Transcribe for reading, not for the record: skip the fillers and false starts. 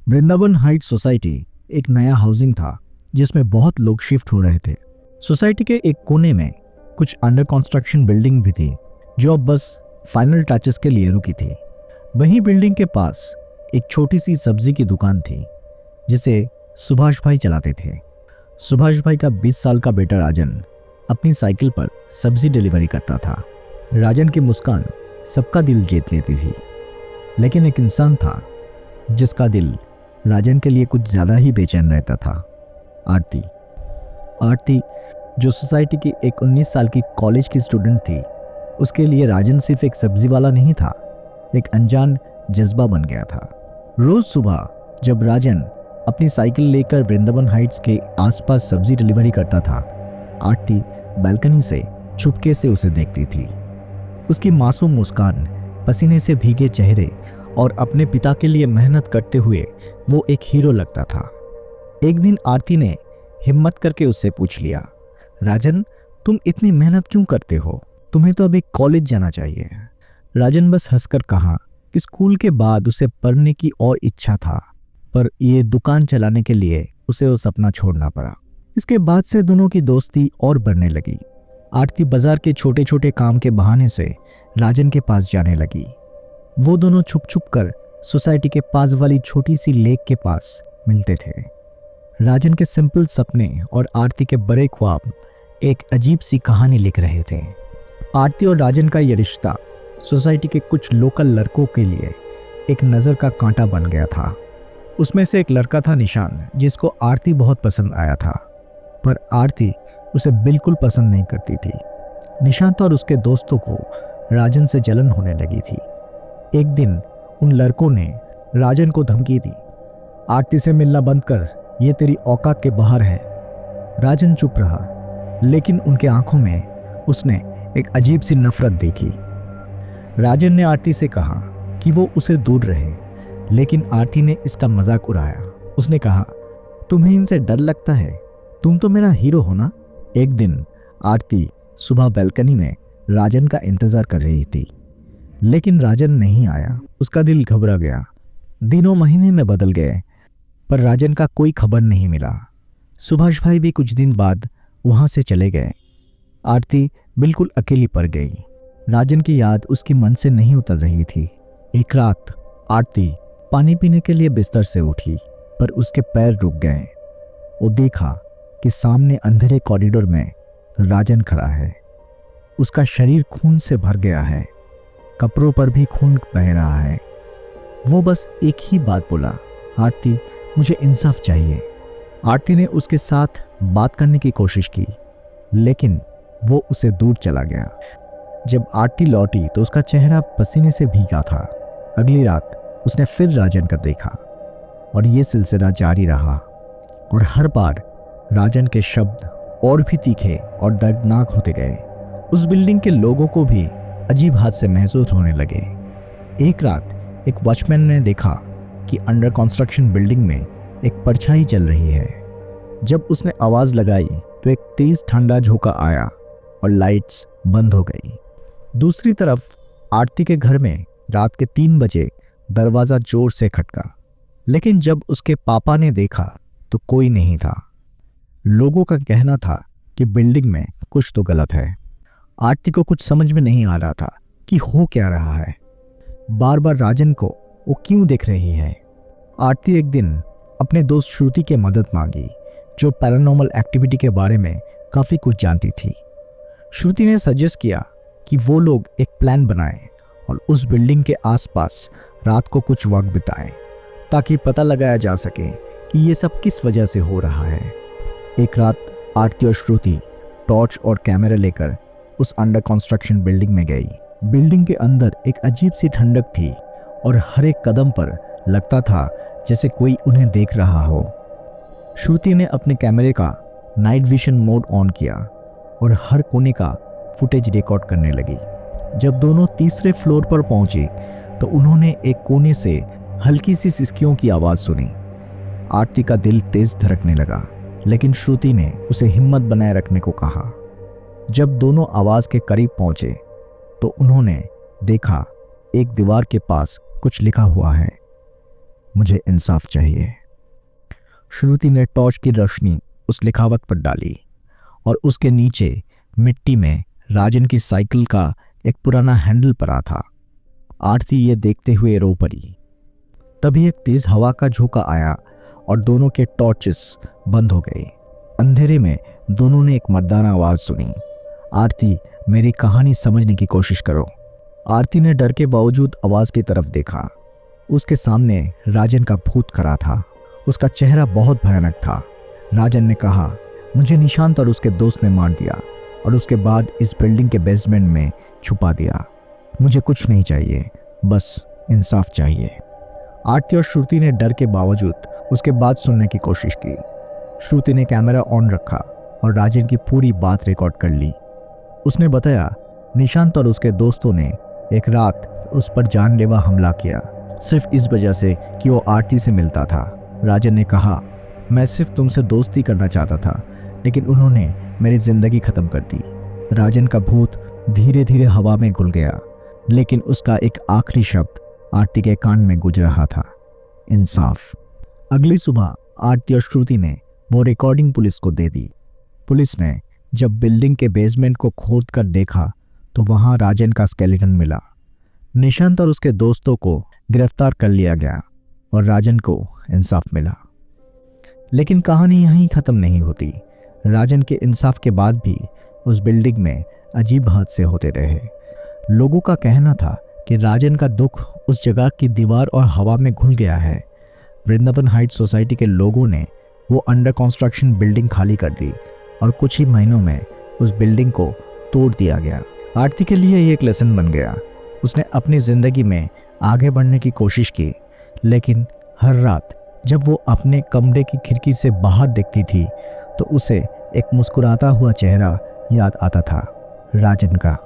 Vrindavan Heights society एक नया housing था जिसमें बहुत लोग शिफ्ट हो रहे थे। सोसाइटी के एक कोने में कुछ अंडर कंस्ट्रक्शन बिल्डिंग भी थी जो अब बस फाइनल टचेस के लिए रुकी थी। वहीं बिल्डिंग के पास एक छोटी सी सब्जी की दुकान थी जिसे सुभाष भाई चलाते थे। सुभाष भाई का 20 साल का बेटा राजन अपनी साइकिल पर सब्जी डिलीवरी करता था। राजन की मुस्कान सबका दिल जीत लेती थी, लेकिन एक इंसान था जिसका दिल राजन के लिए कुछ ज़्यादा ही बेचैन रहता था। आरती जो सोसाइटी की एक 19 साल की कॉलेज की स्टूडेंट थी, उसके लिए राजन सिर्फ एक सब्जी वाला नहीं था, एक अनजान जज्बा बन गया था। रोज सुबह जब राजन अपनी साइकिल लेकर वृंदावन हाइट्स के आसपास सब्जी डिलीवरी करता था, आरती बालकनी से चुपके से उसे देखती थी। उसकी मासूम मुस्कान, पसीने से भीगे चेहरे और अपने पिता के लिए मेहनत करते हुए वो एक हीरो लगता था। एक दिन आरती ने हिम्मत करके उससे पूछ लिया, राजन, तुम इतनी मेहनत क्यों करते हो? तुम्हें तो अभी कॉलेज जाना चाहिए। राजन बस हंसकर कहा कि स्कूल के बाद उसे पढ़ने की और इच्छा था, पर ये दुकान चलाने के लिए उसे वो सपना छोड़ना पड़ा। इसके बाद से दोनों की दोस्ती और बढ़ने लगी। आरती बाजार के छोटे छोटे काम के बहाने से राजन के पास जाने लगी। वो दोनों छुप छुप कर सोसाइटी के पास वाली छोटी सी लेक के पास मिलते थे। राजन के सिंपल सपने और आरती के बड़े ख्वाब एक अजीब सी कहानी लिख रहे थे। आरती और राजन का ये रिश्ता सोसाइटी के कुछ लोकल लड़कों के लिए एक नज़र का कांटा बन गया था। उसमें से एक लड़का था निशान, जिसको आरती बहुत पसंद आया था, पर आरती उसे बिल्कुल पसंद नहीं करती थी। निशांत और उसके दोस्तों को राजन से जलन होने लगी थी। एक दिन उन लड़कों ने राजन को धमकी दी, आरती से मिलना बंद कर, ये तेरी औकात के बाहर है। राजन चुप रहा, लेकिन उनके आंखों में उसने एक अजीब सी नफरत देखी। राजन ने आरती से कहा कि वो उसे दूर रहे, लेकिन आरती ने इसका मजाक उड़ाया। उसने कहा, तुम्हें इनसे डर लगता है? तुम तो मेरा हीरो हो ना। एक दिन आरती सुबह बालकनी में राजन का इंतजार कर रही थी, लेकिन राजन नहीं आया। उसका दिल घबरा गया। दिनों महीने में बदल गए, पर राजन का कोई खबर नहीं मिला। सुभाष भाई भी कुछ दिन बाद वहां से चले गए। आरती बिल्कुल अकेली पड़ गई। राजन की याद उसकी मन से नहीं उतर रही थी। एक रात आरती पानी पीने के लिए बिस्तर से उठी, पर उसके पैर रुक गए। वो देखा कि सामने अंधेरे कॉरिडोर में राजन खड़ा है। उसका शरीर खून से भर गया है, कपड़ों पर भी खून बह रहा है। वो बस एक ही बात बोला, आरती, मुझे इंसाफ चाहिए। आरती ने उसके साथ बात करने की कोशिश की, लेकिन वो उसे दूर चला गया। जब आरती लौटी तो उसका चेहरा पसीने से भीगा था। अगली रात उसने फिर राजन का देखा और ये सिलसिला जारी रहा, और हर बार राजन के शब्द और भी तीखे और दर्दनाक होते गए। उस बिल्डिंग के लोगों को भी अजीब हादसे महसूस होने लगे। एक रात एक वॉचमैन ने देखा कि अंडर कंस्ट्रक्शन बिल्डिंग में एक परछाई चल रही है। जब उसने आवाज़ लगाई तो एक तेज ठंडा झोंका आया और लाइट्स बंद हो गई। दूसरी तरफ आरती के घर में रात के 3 बजे दरवाज़ा जोर से खटका, लेकिन जब उसके पापा ने देखा तो कोई नहीं था। लोगों का कहना था कि बिल्डिंग में कुछ तो गलत है। आरती को कुछ समझ में नहीं आ रहा था कि हो क्या रहा है। बार बार राजन को वो क्यों देख रही है। आरती एक दिन अपने दोस्त श्रुति की मदद मांगी, जो पैरानॉर्मल एक्टिविटी के बारे में काफ़ी कुछ जानती थी। श्रुति ने सजेस्ट किया कि वो लोग एक प्लान बनाएं और उस बिल्डिंग के आसपास रात को कुछ वक्त बिताएं, ताकि पता लगाया जा सके कि ये सब किस वजह से हो रहा है। एक रात आरती और श्रुति टॉर्च और कैमरा लेकर उस अंडर कंस्ट्रक्शन बिल्डिंग में गई। बिल्डिंग के अंदर एक अजीब सी ठंडक थी और हर एक कदम पर लगता था जैसे कोई उन्हें देख रहा हो। श्रुति ने अपने कैमरे का नाइट विजन मोड ऑन किया और हर कोने का फुटेज रिकॉर्ड करने लगी। जब दोनों तीसरे फ्लोर पर पहुंचे तो उन्होंने एक कोने से हल्की सी सिसकियों की आवाज़ सुनी। आरती का दिल तेज धड़कने लगा, लेकिन श्रुति ने उसे हिम्मत बनाए रखने को कहा। जब दोनों आवाज़ के करीब पहुंचे तो उन्होंने देखा एक दीवार के पास कुछ लिखा हुआ है। मुझे इंसाफ चाहिए। श्रुति ने टॉर्च की रोशनी उस लिखावट पर डाली और उसके नीचे मिट्टी में राजन की साइकिल का एक पुराना हैंडल पड़ा था। आरती ये देखते हुए रो पड़ी। तभी एक तेज हवा का झोंका आया और दोनों के टॉर्चेस बंद हो गए। अंधेरे में दोनों ने एक मर्दाना आवाज सुनी, आरती मेरी कहानी समझने की कोशिश करो। आरती ने डर के बावजूद आवाज की तरफ देखा। उसके सामने राजन का भूत खड़ा था। उसका चेहरा बहुत भयानक था। राजन ने कहा, मुझे निशांत और उसके दोस्त ने मार दिया और उसके बाद इस बिल्डिंग के बेसमेंट में छुपा दिया। मुझे कुछ नहीं चाहिए, बस इंसाफ चाहिए। आरती और श्रुति ने डर के बावजूद उसके बात सुनने की कोशिश की। श्रुति ने कैमरा ऑन रखा और राजन की पूरी बात रिकॉर्ड कर ली। उसने बताया, निशांत और उसके दोस्तों ने एक रात उस पर जानलेवा हमला किया, सिर्फ इस वजह से कि वो आरती से मिलता था। राजन ने कहा, मैं सिर्फ तुमसे दोस्ती करना चाहता था, लेकिन उन्होंने मेरी जिंदगी खत्म कर दी। राजन का भूत धीरे धीरे हवा में घुल गया, लेकिन उसका एक आखिरी शब्द आरती के कान में गूंज रहा था, इंसाफ। अगली सुबह आरती और श्रुति ने वो रिकॉर्डिंग पुलिस को दे दी। पुलिस ने जब बिल्डिंग के बेसमेंट को खोद कर देखा तो वहां राजन का स्केलेटन मिला। निशांत और उसके दोस्तों को गिरफ्तार कर लिया गया और राजन को इंसाफ मिला। लेकिन कहानी यहीं ख़त्म नहीं होती। राजन के इंसाफ के बाद भी उस बिल्डिंग में अजीब हादसे होते रहे। लोगों का कहना था कि राजन का दुख उस जगह की दीवार और हवा में घुल गया है। वृंदावन हाइट्स सोसाइटी के लोगों ने वो अंडर कंस्ट्रक्शन बिल्डिंग खाली कर दी और कुछ ही महीनों में उस बिल्डिंग को तोड़ दिया गया। आरती के लिए ये एक लेसन बन गया। उसने अपनी ज़िंदगी में आगे बढ़ने की कोशिश की, लेकिन हर रात जब वो अपने कमरे की खिड़की से बाहर देखती थी तो उसे एक मुस्कुराता हुआ चेहरा याद आता था, राजन का।